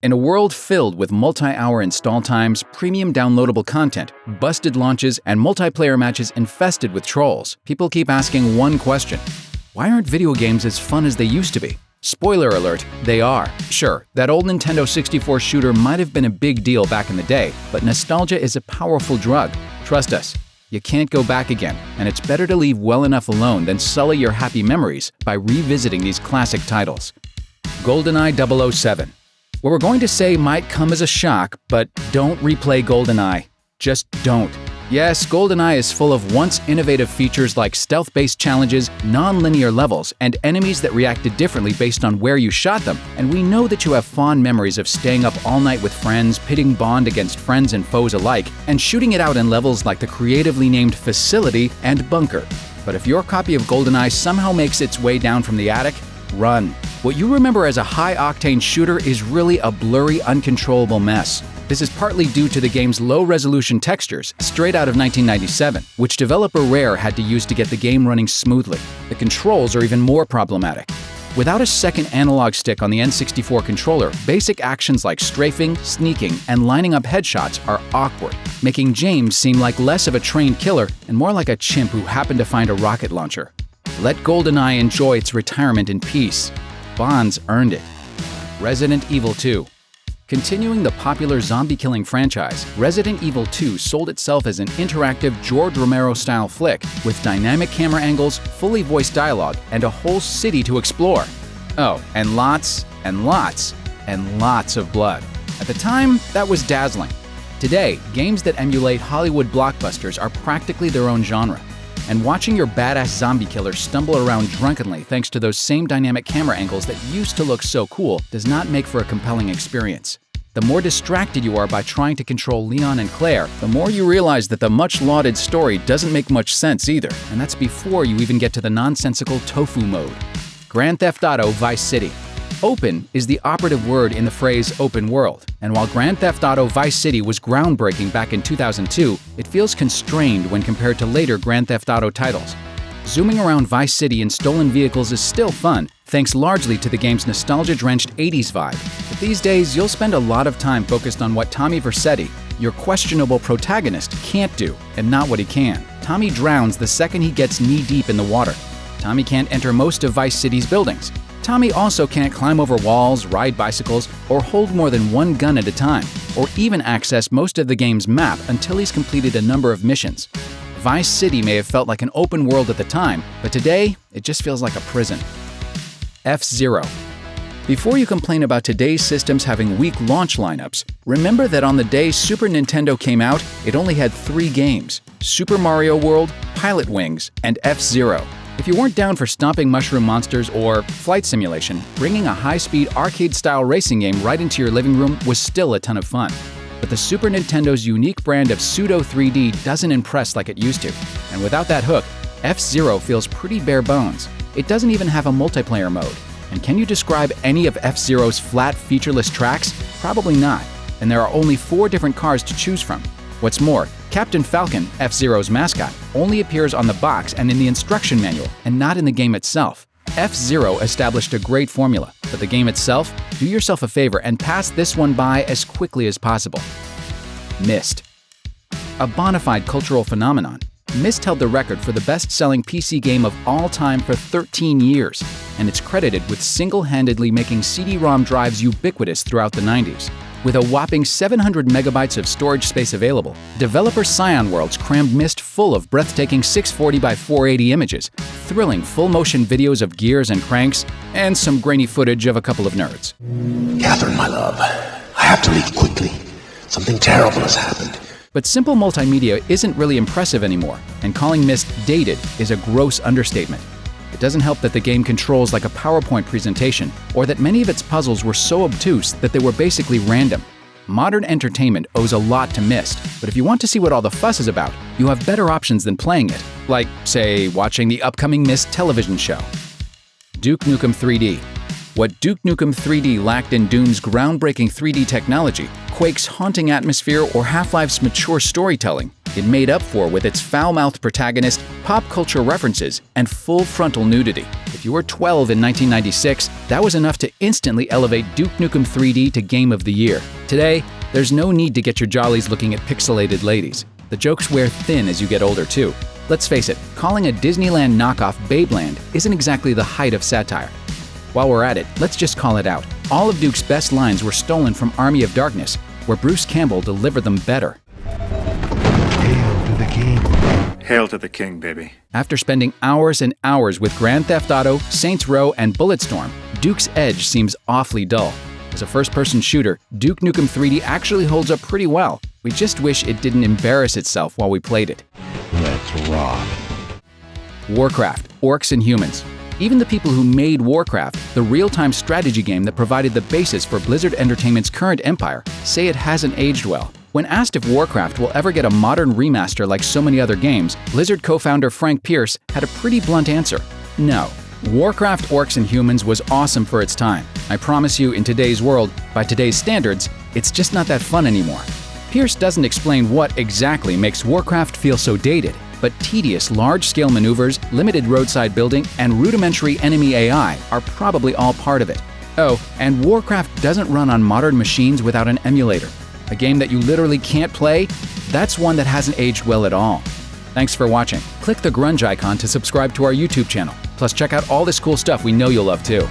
In a world filled with multi-hour install times, premium downloadable content, busted launches, and multiplayer matches infested with trolls, people keep asking one question: why aren't video games as fun as they used to be? Spoiler alert, they are. Sure, that old Nintendo 64 shooter might have been a big deal back in the day, but nostalgia is a powerful drug. Trust us, you can't go back again, and it's better to leave well enough alone than sully your happy memories by revisiting these classic titles. Goldeneye 007. What we're going to say might come as a shock, but don't replay Goldeneye. Just don't. Yes, Goldeneye is full of once innovative features like stealth-based challenges, non-linear levels, and enemies that reacted differently based on where you shot them, and we know that you have fond memories of staying up all night with friends, pitting Bond against friends and foes alike, and shooting it out in levels like the creatively named Facility and Bunker. But if your copy of Goldeneye somehow makes its way down from the attic, run. What you remember as a high-octane shooter is really a blurry, uncontrollable mess. This is partly due to the game's low-resolution textures, straight out of 1997, which developer Rare had to use to get the game running smoothly. The controls are even more problematic. Without a second analog stick on the N64 controller, basic actions like strafing, sneaking, and lining up headshots are awkward, making James seem like less of a trained killer and more like a chimp who happened to find a rocket launcher. Let Goldeneye enjoy its retirement in peace. Bond's earned it. Resident Evil 2. Continuing the popular zombie-killing franchise, Resident Evil 2 sold itself as an interactive George Romero-style flick with dynamic camera angles, fully voiced dialogue, and a whole city to explore. Oh, and lots and lots and lots of blood. At the time, that was dazzling. Today, games that emulate Hollywood blockbusters are practically their own genre. And watching your badass zombie killer stumble around drunkenly thanks to those same dynamic camera angles that used to look so cool does not make for a compelling experience. The more distracted you are by trying to control Leon and Claire, the more you realize that the much-lauded story doesn't make much sense either, and that's before you even get to the nonsensical tofu mode. Grand Theft Auto Vice City. Open is the operative word in the phrase open world, and while Grand Theft Auto Vice City was groundbreaking back in 2002, it feels constrained when compared to later Grand Theft Auto titles. Zooming around Vice City in stolen vehicles is still fun, thanks largely to the game's nostalgia-drenched 80s vibe, but these days you'll spend a lot of time focused on what Tommy Vercetti, your questionable protagonist, can't do, and not what he can. Tommy drowns the second he gets knee-deep in the water. Tommy can't enter most of Vice City's buildings. Tommy also can't climb over walls, ride bicycles, or hold more than one gun at a time, or even access most of the game's map until he's completed a number of missions. Vice City may have felt like an open world at the time, but today, it just feels like a prison. F-Zero. Before you complain about today's systems having weak launch lineups, remember that on the day Super Nintendo came out, it only had 3 games: Super Mario World, Pilot Wings, and F-Zero. If you weren't down for stomping mushroom monsters or flight simulation, bringing a high-speed arcade-style racing game right into your living room was still a ton of fun. But the Super Nintendo's unique brand of pseudo 3D doesn't impress like it used to. And without that hook, F-Zero feels pretty bare bones. It doesn't even have a multiplayer mode. And can you describe any of F-Zero's flat, featureless tracks? Probably not. And there are only 4 different cars to choose from. What's more, Captain Falcon, F-Zero's mascot, only appears on the box and in the instruction manual, and not in the game itself. F-Zero established a great formula, but the game itself, do yourself a favor and pass this one by as quickly as possible. Myst. A bona fide cultural phenomenon, Myst held the record for the best-selling PC game of all time for 13 years, and it's credited with single-handedly making CD-ROM drives ubiquitous throughout the 90s. With a whopping 700 megabytes of storage space available, developer Scion Worlds crammed Myst full of breathtaking 640 by 480 images, thrilling full-motion videos of gears and cranks, and some grainy footage of a couple of nerds. Catherine, my love, I have to leave quickly. Something terrible has happened. But simple multimedia isn't really impressive anymore, and calling Myst dated is a gross understatement. It doesn't help that the game controls like a PowerPoint presentation, or that many of its puzzles were so obtuse that they were basically random. Modern entertainment owes a lot to Myst, but if you want to see what all the fuss is about, you have better options than playing it, like, say, watching the upcoming Myst television show. Duke Nukem 3D. What Duke Nukem 3D lacked in Doom's groundbreaking 3D technology, Quake's haunting atmosphere, or Half-Life's mature storytelling, it made up for with its foul-mouthed protagonist, pop culture references, and full frontal nudity. If you were 12 in 1996, that was enough to instantly elevate Duke Nukem 3D to Game of the Year. Today, there's no need to get your jollies looking at pixelated ladies. The jokes wear thin as you get older, too. Let's face it, calling a Disneyland knockoff Babeland isn't exactly the height of satire. While we're at it, let's just call it out. All of Duke's best lines were stolen from Army of Darkness, where Bruce Campbell delivered them better. Hail to the king. Hail to the king, baby. After spending hours and hours with Grand Theft Auto, Saints Row, and Bulletstorm, Duke's Edge seems awfully dull. As a first-person shooter, Duke Nukem 3D actually holds up pretty well. We just wish it didn't embarrass itself while we played it. Let's rock. Warcraft, Orcs and Humans. Even the people who made Warcraft, the real-time strategy game that provided the basis for Blizzard Entertainment's current empire, say it hasn't aged well. When asked if Warcraft will ever get a modern remaster like so many other games, Blizzard co-founder Frank Pierce had a pretty blunt answer: no. Warcraft, Orcs and Humans was awesome for its time. I promise you, in today's world, by today's standards, it's just not that fun anymore. Pierce doesn't explain what exactly makes Warcraft feel so dated, but tedious large-scale maneuvers, limited roadside building, and rudimentary enemy AI are probably all part of it. Oh, and Warcraft doesn't run on modern machines without an emulator. A game that you literally can't play? That's one that hasn't aged well at all. Thanks for watching. Click the grunge icon to subscribe to our YouTube channel. Plus check out all this cool stuff we know you'll love too.